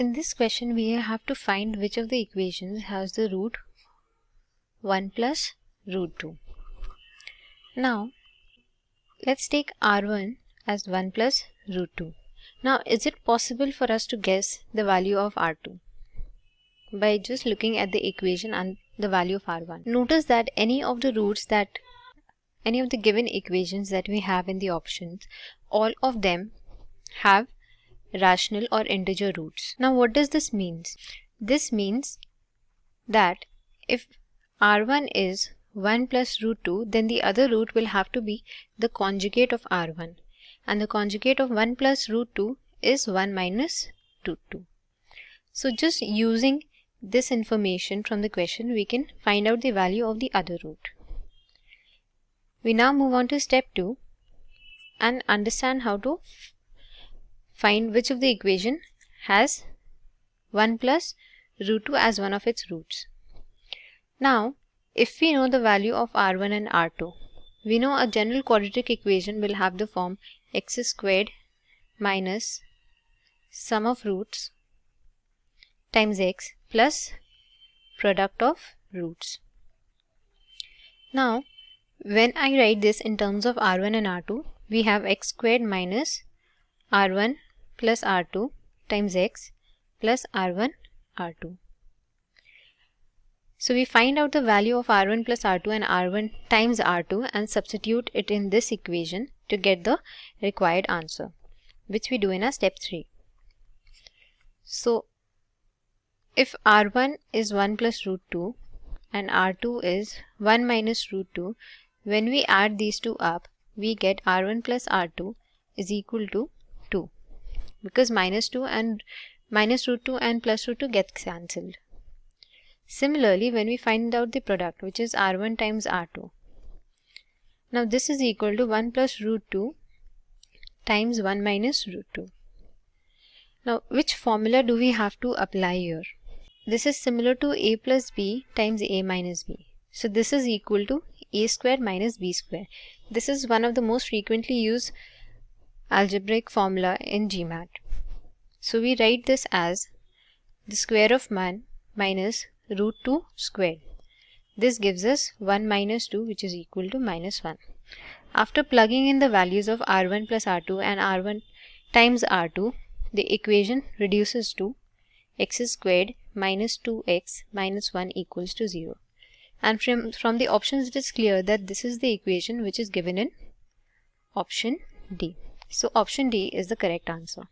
In this question, we have to find which of the equations has the root 1 plus root 2. Now, let's take R1 as 1 plus root 2. Now, is it possible for us to guess the value of R2 by just looking at the equation and the value of R1? Notice that any of the given equations that we have in the options, all of them have rational or integer roots. Now what does this mean? This means that if R1 is 1 plus root 2, then the other root will have to be the conjugate of R1, and the conjugate of 1 plus root 2 is 1 minus root 2. So just using this information from the question, we can find out the value of the other root. We now move on to step 2 and understand how to find which of the equation has 1 plus root 2 as one of its roots. Now, if we know the value of R1 and R2, we know a general quadratic equation will have the form x squared minus sum of roots times x plus product of roots. Now, when I write this in terms of R1 and R2, we have x squared minus R1 plus R2 times x plus R1 R2. So we find out the value of R1 plus R2 and R1 times R2 and substitute it in this equation to get the required answer, which we do in our step 3. So if R1 is 1 plus root 2 and R2 is 1 minus root 2, when we add these two up, we get R1 plus R2 is equal to 2, because minus root 2 and plus root 2 gets cancelled. Similarly, when we find out the product, which is R1 times R2, now this is equal to 1 plus root 2 times 1 minus root 2. Now, which formula do we have to apply here? This is similar to a plus b times a minus b. So this is equal to a square minus b square. This is one of the most frequently used algebraic formula in GMAT. So we write this as the square of 1 minus root 2 squared. This gives us 1 minus 2, which is equal to minus 1. After plugging in the values of R1 plus R2 and R1 times R2, the equation reduces to x squared minus 2x minus 1 equals to 0. And from the options, it is clear that this is the equation which is given in option D. So option D is the correct answer.